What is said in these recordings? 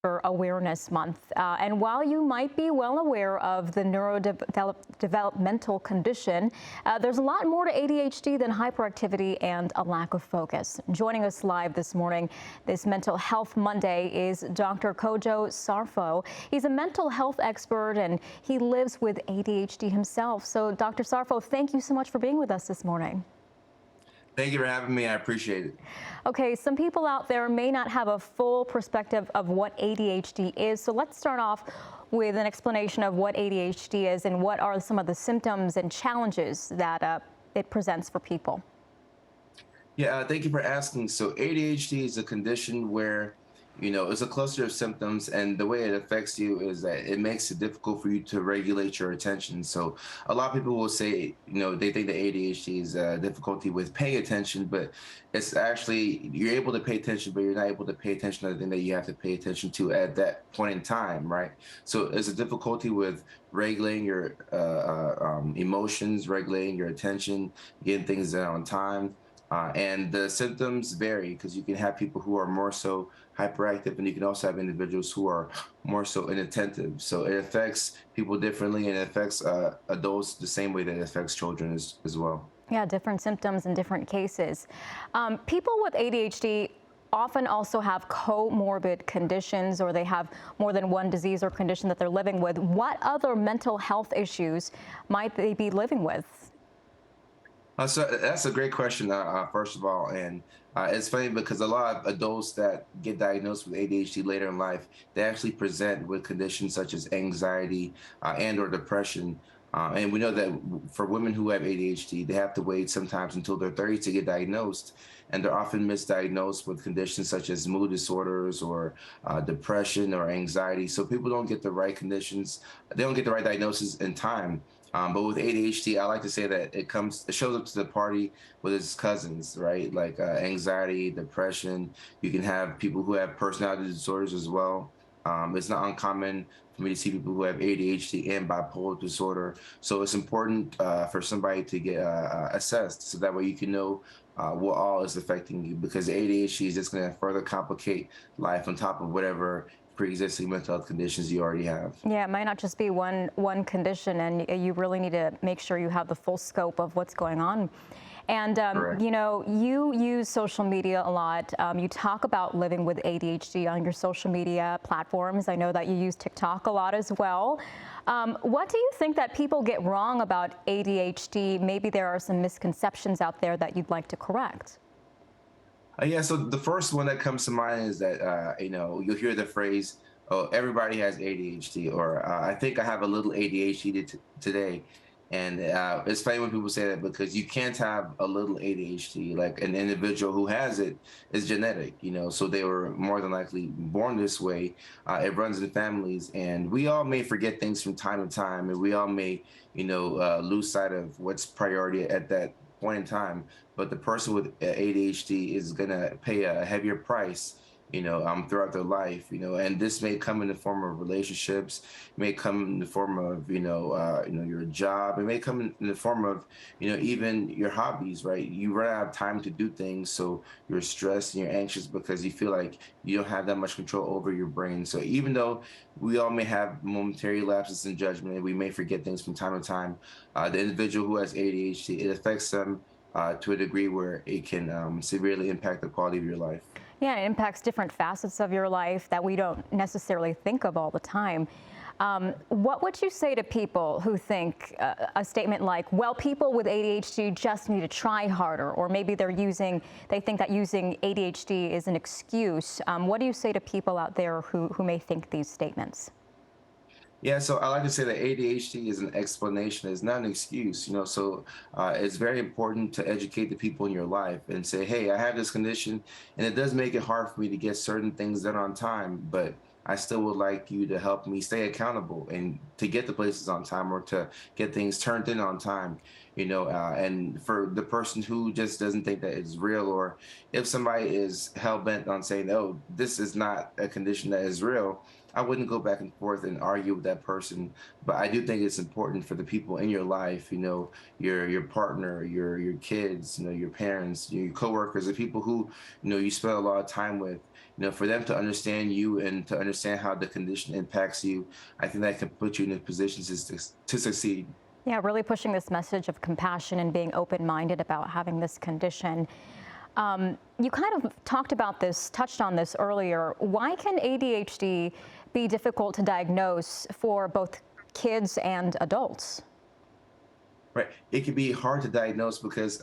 Awareness Month. And while you might be well aware of the neurodevelopmental condition, there's a lot more to ADHD than hyperactivity and a lack of focus. Joining us live this morning, this Mental Health Monday, is Dr. Kojo Sarfo. He's a mental health expert and he lives with ADHD himself. So, Dr. Sarfo, thank you so much for being with us this morning. Thank you for having me. I appreciate it. Okay, some people out there may not have a full perspective of what ADHD is. So let's start off with an explanation of what ADHD is and what are some of the symptoms and challenges that it presents for people. Yeah, thank you for asking. So ADHD is a condition where, it's a cluster of symptoms, and the way it affects you is that it makes it difficult for you to regulate your attention. So a lot of people will say, they think that ADHD is difficulty with paying attention, but it's actually, you're able to pay attention, but you're not able to pay attention to the thing that you have to pay attention to at that point in time, right? So it's a difficulty with regulating your emotions, regulating your attention, getting things done on time. And the symptoms vary because you can have people who are more so hyperactive, and you can also have individuals who are more so inattentive. So it affects people differently, and it affects adults the same way that it affects children as well. Yeah, different symptoms in different cases. People with ADHD often also have comorbid conditions, or they have more than one disease or condition that they're living with. What other mental health issues might they be living with? So that's a great question, first of all. And it's funny because a lot of adults that get diagnosed with ADHD later in life, they actually present with conditions such as anxiety and or depression. And we know that for women who have ADHD, they have to wait sometimes until they're 30 to get diagnosed. And they're often misdiagnosed with conditions such as mood disorders or depression or anxiety. So people don't get the right conditions. They don't get the right diagnosis in time. But with ADHD, I like to say that it shows up to the party with its cousins, right? Like anxiety, depression. You can have people who have personality disorders as well. It's not uncommon for me to see people who have ADHD and bipolar disorder. So it's important for somebody to get assessed, so that way you can know what all is affecting you, because ADHD is just going to further complicate life on top of whatever pre-existing mental health conditions you already have. Yeah, it might not just be one condition, and you really need to make sure you have the full scope of what's going on. And, you use social media a lot. You talk about living with ADHD on your social media platforms. I know that you use TikTok a lot as well. What do you think that people get wrong about ADHD? Maybe there are some misconceptions out there that you'd like to correct. Yeah, so the first one that comes to mind is that, you'll hear the phrase, oh, everybody has ADHD, or I think I have a little ADHD today. And it's funny when people say that, because you can't have a little ADHD. Like, an individual who has it is genetic, so they were more than likely born this way. It runs in families, and we all may forget things from time to time, and we all may, lose sight of what's priority at that point in time. But the person with ADHD is going to pay a heavier price, throughout their life, and this may come in the form of relationships, it may come in the form of, your job, it may come in the form of, even your hobbies, right? You run out of time to do things, so you're stressed and you're anxious because you feel like you don't have that much control over your brain. So even though we all may have momentary lapses in judgment and we may forget things from time to time, the individual who has ADHD, it affects them to a degree where it can severely impact the quality of your life. Yeah, it impacts different facets of your life that we don't necessarily think of all the time. What would you say to people who think a statement like, well, people with ADHD just need to try harder, or maybe they think that using ADHD is an excuse? What do you say to people out there who may think these statements? Yeah, so I like to say that ADHD is an explanation, it's not an excuse, so it's very important to educate the people in your life and say, hey, I have this condition and it does make it hard for me to get certain things done on time, but I still would like you to help me stay accountable and to get the places on time, or to get things turned in on time, and for the person who just doesn't think that it's real, or if somebody is hell bent on saying, oh, this is not a condition that is real, I wouldn't go back and forth and argue with that person. But I do think it's important for the people in your life, your partner, your kids, your parents, your coworkers, the people who, you spend a lot of time with, for them to understand you and to understand how the condition impacts you. I think that can put you in a position to succeed. Yeah, really pushing this message of compassion and being open-minded about having this condition. You kind of talked about this, touched on this earlier. Why can ADHD be difficult to diagnose for both kids and adults? Right. It can be hard to diagnose because,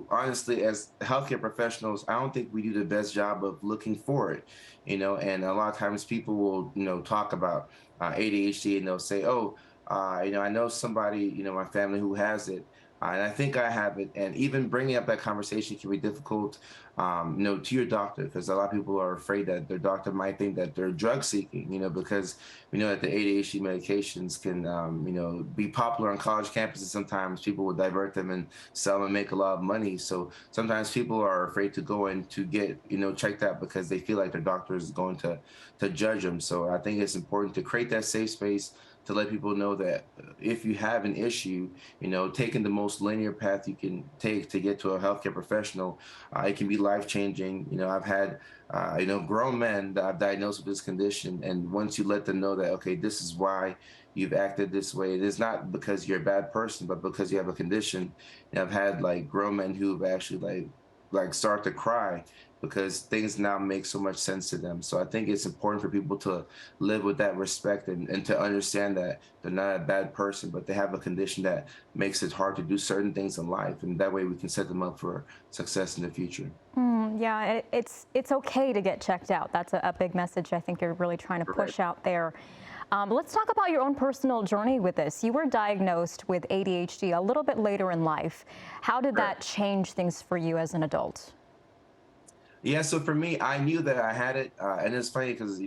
honestly, as healthcare professionals, I don't think we do the best job of looking for it, and a lot of times people will, talk about ADHD and they'll say, oh, I know somebody, my family who has it. And I think I have it. And even bringing up that conversation can be difficult, to your doctor, because a lot of people are afraid that their doctor might think that they're drug seeking, because we know that the ADHD medications can, be popular on college campuses. Sometimes people will divert them and sell them and make a lot of money. So sometimes people are afraid to go in to get, checked out because they feel like their doctor is going to judge them. So I think it's important to create that safe space to let people know that if you have an issue, taking the most linear path you can take to get to a healthcare professional, it can be life changing. I've had, grown men that I've diagnosed with this condition. And once you let them know that, okay, this is why you've acted this way, it is not because you're a bad person, but because you have a condition. And I've had like grown men who've actually like start to cry because things now make so much sense to them. So I think it's important for people to live with that respect and to understand that they're not a bad person, but they have a condition that makes it hard to do certain things in life. And that way we can set them up for success in the future. Yeah, it's okay to get checked out. That's a big message I think you're really trying to Correct. push out there. Let's talk about your own personal journey with this. You were diagnosed with ADHD a little bit later in life. How did that Correct. change things for you as an adult? Yeah, so for me, I knew that I had it, and it's funny because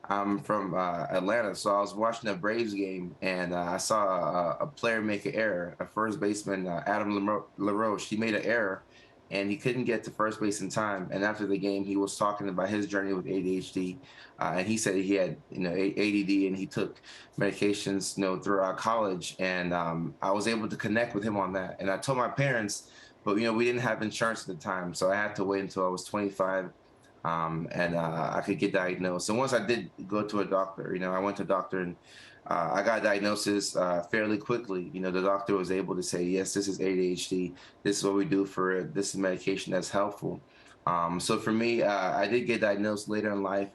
I'm from Atlanta, so I was watching a Braves game, and I saw a player make an error. A first baseman, Adam LaRoche, he made an error, and he couldn't get to first base in time. And after the game, he was talking about his journey with ADHD, and he said he had ADD, and he took medications throughout college. And I was able to connect with him on that, and I told my parents. But we didn't have insurance at the time, so I had to wait until I was 25, and I could get diagnosed. And once I did go to a doctor, I went to a doctor and I got a diagnosis fairly quickly. The doctor was able to say, yes, this is ADHD. This is what we do for it. This is medication that's helpful. So for me, I did get diagnosed later in life.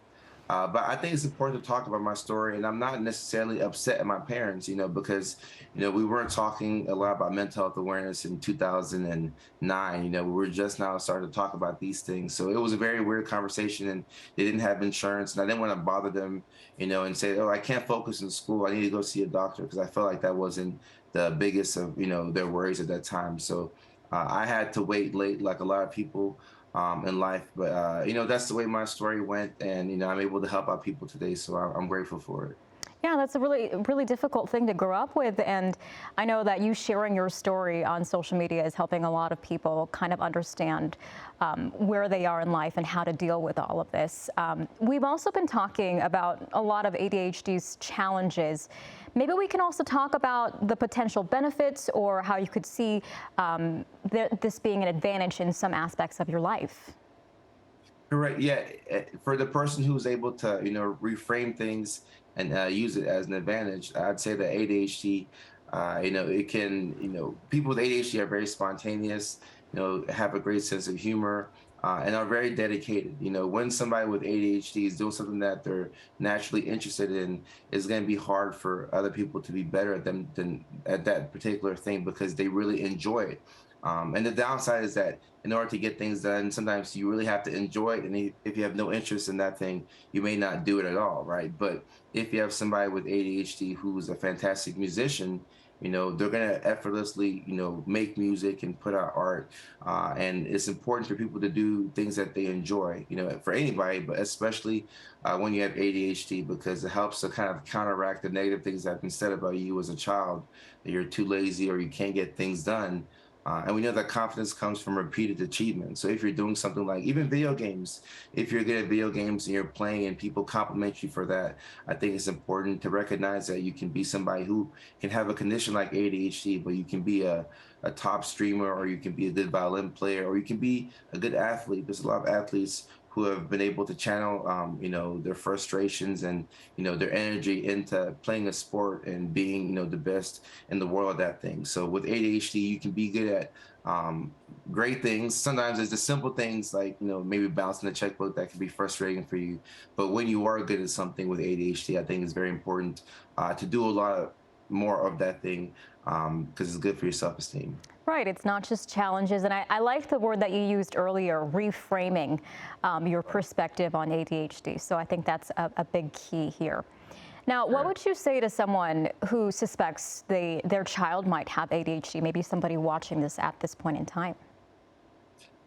But I think it's important to talk about my story, and I'm not necessarily upset at my parents, because we weren't talking a lot about mental health awareness in 2009. We were just now starting to talk about these things, so it was a very weird conversation, and they didn't have insurance, and I didn't want to bother them, and say, oh, I can't focus in school. I need to go see a doctor because I felt like that wasn't the biggest of their worries at that time. So I had to wait late, like a lot of people in life. But that's the way my story went, and I'm able to help out people today. So I'm grateful for it. Yeah, that's a really difficult thing to grow up with. And I know that you sharing your story on social media is helping a lot of people kind of understand where they are in life and how to deal with all of this. We've also been talking about a lot of ADHD's challenges. Maybe we can also talk about the potential benefits or how you could see this being an advantage in some aspects of your life. Correct. Yeah. For the person who's able to, reframe things and use it as an advantage, I'd say that ADHD, it can, people with ADHD are very spontaneous, have a great sense of humor, and are very dedicated. When somebody with ADHD is doing something that they're naturally interested in, it's going to be hard for other people to be better at them than at that particular thing because they really enjoy it. And the downside is that in order to get things done, sometimes you really have to enjoy it. And if you have no interest in that thing, you may not do it at all, right? But if you have somebody with ADHD who's a fantastic musician, they're gonna effortlessly, make music and put out art. And it's important for people to do things that they enjoy, for anybody, but especially when you have ADHD, because it helps to kind of counteract the negative things that have been said about you as a child, that you're too lazy or you can't get things done. And we know that confidence comes from repeated achievement. So if you're doing something like even video games, if you're good at video games and you're playing and people compliment you for that, I think it's important to recognize that you can be somebody who can have a condition like ADHD, but you can be a top streamer, or you can be a good violin player, or you can be a good athlete. There's a lot of athletes who have been able to channel, their frustrations and, their energy into playing a sport and being, the best in the world at that thing. So with ADHD, you can be good at great things. Sometimes it's the simple things like, maybe bouncing a checkbook that can be frustrating for you. But when you are good at something with ADHD, I think it's very important to do a lot of more of that thing because it's good for your self-esteem. Right, it's not just challenges, and I like the word that you used earlier, reframing your perspective on ADHD. So I think that's a big key here. Now, what would you say to someone who suspects their child might have ADHD, maybe somebody watching this at this point in time?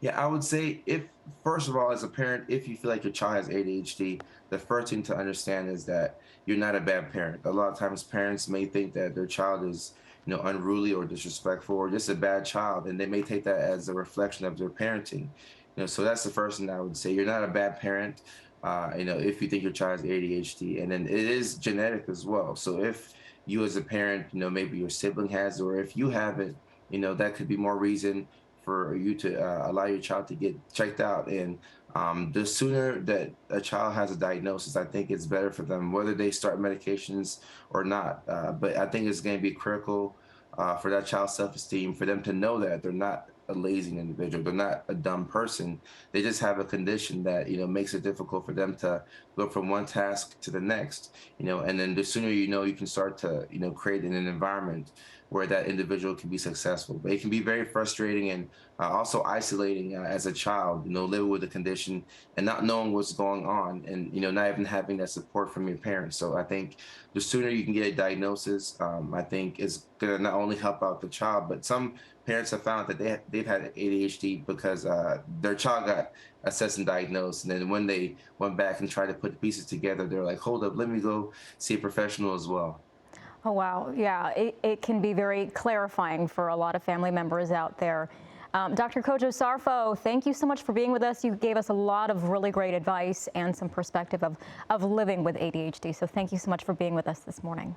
Yeah, I would say if, first of all, as a parent, if you feel like your child has ADHD, the first thing to understand is that you're not a bad parent. A lot of times parents may think that their child is, unruly or disrespectful or just a bad child, and they may take that as a reflection of their parenting. So that's the first thing I would say. You're not a bad parent, if you think your child has ADHD, and then it is genetic as well. So if you as a parent, maybe your sibling has, or if you have it, that could be more reason for you to allow your child to get checked out. And the sooner that a child has a diagnosis, I think it's better for them, whether they start medications or not. But I think it's going to be critical for that child's self-esteem, for them to know that they're not a lazy individual, they're not a dumb person. They just have a condition that makes it difficult for them to go from one task to the next. And then the sooner you can start to create an environment where that individual can be successful. But it can be very frustrating and also isolating as a child, living with a condition and not knowing what's going on, and not even having that support from your parents. So I think the sooner you can get a diagnosis, I think is going to not only help out the child, but some parents have found that they've had ADHD because their child got assessed and diagnosed, and then when they went back and tried to put the pieces together, they're like, hold up, let me go see a professional as well. Oh, wow. Yeah, it can be very clarifying for a lot of family members out there. Dr. Kojo Sarfo, thank you so much for being with us. You gave us a lot of really great advice and some perspective of living with ADHD. So thank you so much for being with us this morning.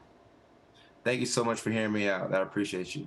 Thank you so much for hearing me out. I appreciate you.